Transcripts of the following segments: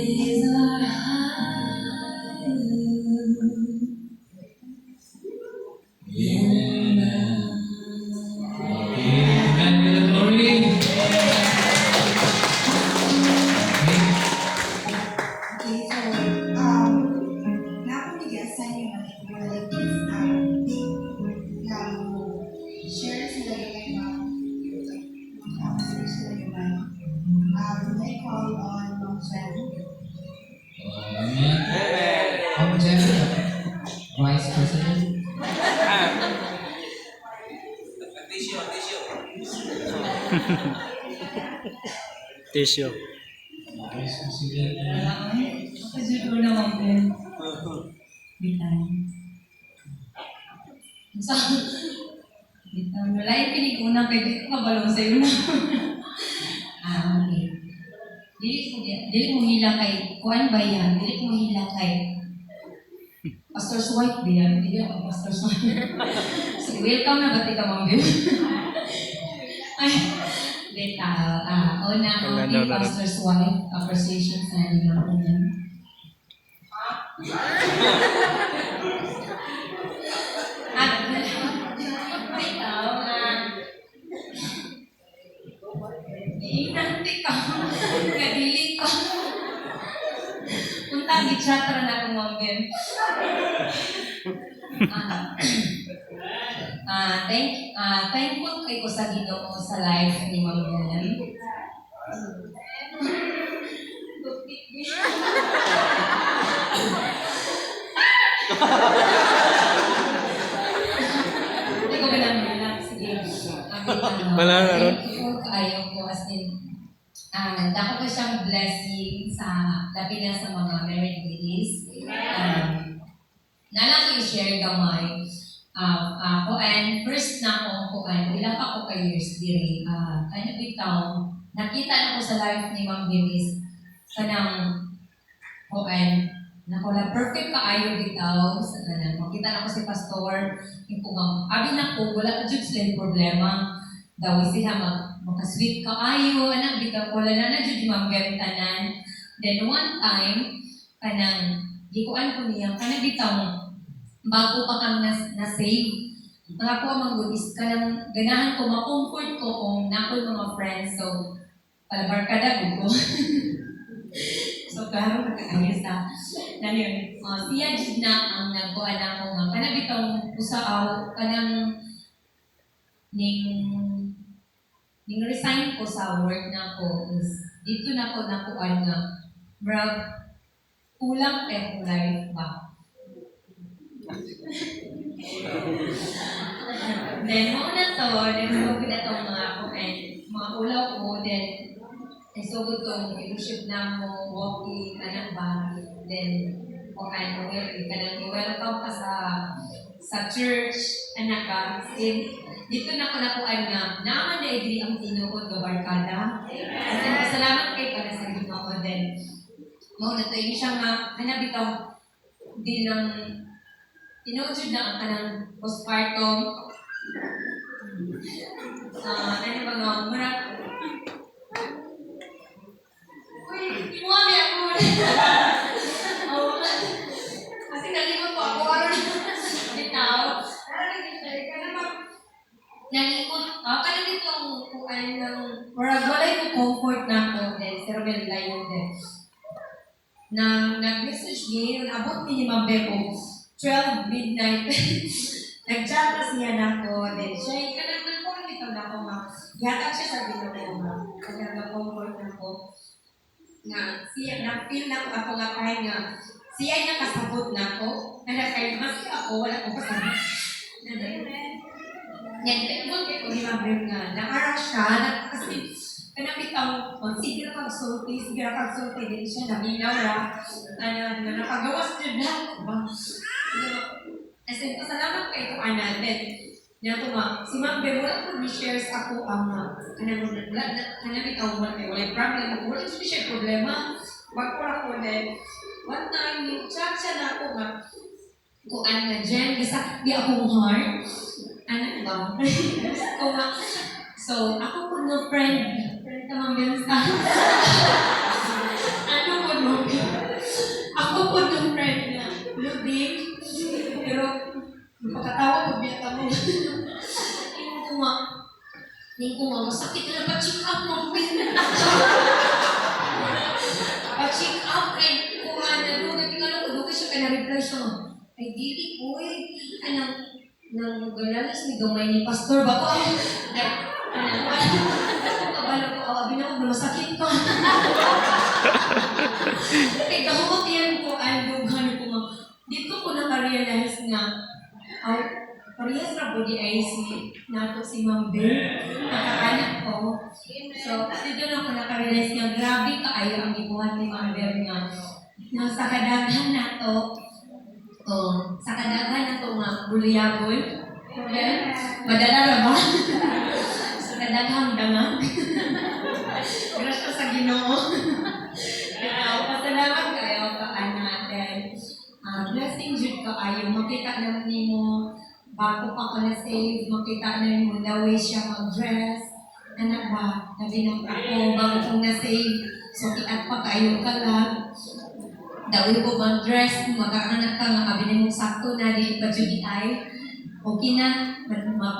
raise our high. Amen. Amen. Give the glory. Okay, so, napabigasan yung relatives share sila yung sila yung they call on Mom Sven. Amen. Mom Sven, Vice President. Tissue. Vice President. Ako dito na ako yun. Bitan. So, bitan. Wala yung piniguna kay dito kabalong sa'yo na. Okay. Dili mo hila kay, kuan ba yan? Dili mo hila kay Pastor's wife ba yan? Dili ako Pastor's wife. So, welcome na ba't ka mong bill? Ay, beta. Una ako kay Pastor's wife. Appreciation sa nila ko yan. Bitaw na. Inanti ka. Kadili ka. Punta, gichatra na akong mambim. Thankful kay ko sa Ginoo sa life ni Ma'am Belen. Hindi ko bilang. Sige. Wala na ron. Thankful kayo ko as in dako ko siyang blessing sa labi na sa mga married ladies. Nalang ko i-share gamay. Ako and first na ako ilang pa ko ka years dire. Kanya bitaw nakita na ko sa life ni Ma'am Bilis kanang nakola perfect kaayo bitaw sa tanan. Makita na ko si pastor yung kumang abi na ko wala jud sila problema. Daw sila maka-sweet kaayo anak bitaw wala na jud Ma'am Bilis tanan. Then one time kanang gikuan ko niya kanang bitaw bago pa kang na-save. Mga po ang is kanang ganahan ko ma-comfort ko kung nakol mga friends. So, palabarkada ko. So, klaro nakakayos na yun. Siya jud na ang nagkuhan ako nga. Kanang bitong usaaw, kanang ning resign ko sa work na ko is dito na ko nakuhan nga. Marag, kulang kay life ba? Then, mo na to, nagsugod na itong mga ulaw ko, then, nagsugod itong fellowship na mo, walking, kanang ba, then, welcome ka sa church, anak ka, dito na ko nakuan nga, naman na agree ang tinuod ng barkada. At salamat kay para sa Ginoo, then, mo na to, hindi siya nga, hanabitaw, din ng tinuod na ang kanang postpartum. Ano ba nga? Marap. Uy, imuami ako. Kasi nalimot ko ako. Bitaw. Nalimot. Kanang dito ang kuan ng marag walay ko comfort na ako. Then, cerebral layo din. Nag-message niya, abot ni Ma'am Bebo. 12 midnight. Nag-chat na siya na ko. Then siya, kanang nag-call na ako nga. Yatag siya sa Ginoo nga. Kanang nag-comfort na ko. Na siya, na-feel na ako nga kahit nga. Siya ay nakasabot na ko. Kaya kahit mas ako, wala ko kasabot. Nag-thankful kay ko ni Ma'am Bebo nga. Nakara siya. Kasi kanang bitaw, sige na kag-sulti. Din siya, naminaw ra. Napagawas niya na. As in, pasalamat kayo kung natin. Nato nga, si Ma'am Bebo, wala ko ni-shares ako ang kanang bitaw mo kayo. Wala problem. Wala ko ni-share problema. Bagpura ko din. One time, yung chat siya na ako nga, kung nga, Jen, kasi di akong heart. Ano ba? So, ako po no friend ka Ma'am Bebo sa ano po no? din. Pero, pagkatawa ko, biyata mo. Hindi ko nga, masakit na pa-check up mo. Pa-check up, eh, kung ano, nagkinala ko, kasi siya ka na-reply siya. Ay, dili ko eh. Nang magalalas ni gamay ni Pastor ba ko? Kabalo ko, awabin ako na masakit ko. Kaya kahukot yan ko, dughan ko nga. Dito ko nakarealize na, parehas na po di ay nato si Ma'am Bel, nakakanak ko. So, dito na ko nakarealize nga, grabe kaayo ang ibuhat ni Ma'am Bel nga. Sa kadaghan na to, sa kadaghan na to nga, buliyagol. Okay? Madala na ba? Sa kadaghan damag. Grasya sa Ginoo. Pasalamat kayo natin. Blessing jud kaayo. Makita naman nimo bago pa ka na-save, makita na mo the way siya mag-dress. Anak ba? Nabi ng ako, bago kong na-save. So, kiat pa kayo ka lang. Dawin ko mag-dress, mag-aanak ka nga, kabi na mong sakto na, di pa dyan ay. Okay na,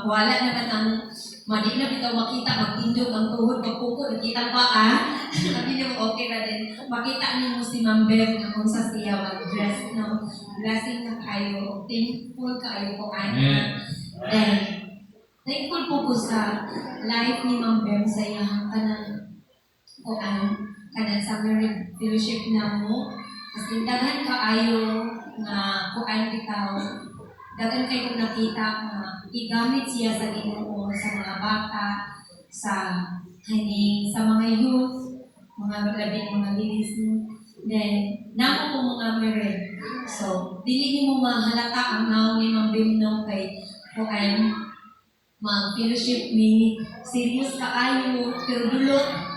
wala naman ang, madi na bitaw makita, magtindog ang tuhod, magpuko, nakita pa Sabi niyo, okay na din. Makita niyo mo si Ma'am Bev na kung sa siya mag-dress, no? Blessing na kayo, thankful kayo po, anak. Then, thankful po ko sa life ni Ma'am Bev sa iyang kanang, kanang summer fellowship na mo. Kasi daghan kaayo nga kuan bitaw, daghan kayo nakita nga igamit siya sa Ginoo sa mga bata, sa mga youth, mga labing mga lilis. Then, namo po mga meron. So, dili ni mo mahalata ang naong ni Ma'am Bimno kay kuan mag-fellowship ni serious kaayo, pero dulot.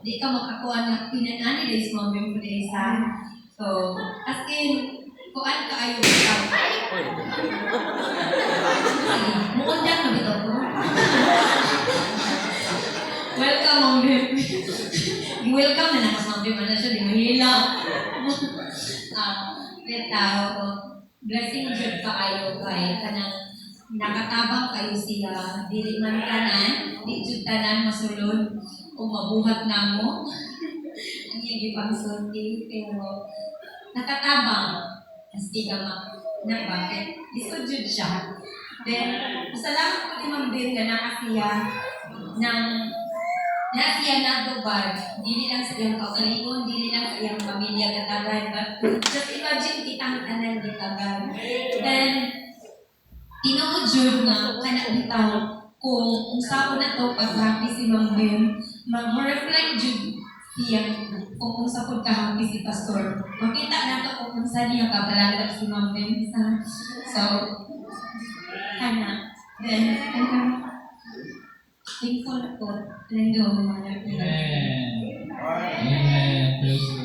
Di ka makakuha na pinanani dahil sa mga member dahil sa. So, as in, kuhaan ka ayaw ikaw. Mukod dyan na bito ko. Welcome, Ma'am Bim. Welcome na nakas Ma'am Bim. Ano siya, di mahila. Blessing jud ka ayaw kay kanang nakatabang kayo siya. Dili man tanan, di jud tanan masulod. Kung mabuhat na mo, ang iyong ipangsulti, pero nakatabang, kasi ka na bakit? Lisod jud siya. Then, salamat po ni Ma'am Bim na nakasiya ng nasiya na dubad, dili lang sa iyong kaugalingon, dili lang sa iyong pamilya katagan, but just imagine kitang tanan di tagan. Then, tinuod jud na kanak bitaw kung saan na to pag-happy si Ma'am Bim, mag-reflect jud siya kung sa pagka-happy si Pastor. Makita na to kung saan niya kabalagad si Ma'am Bim. So, then, thankful ako. Alam mo, Amen. Amen. Praise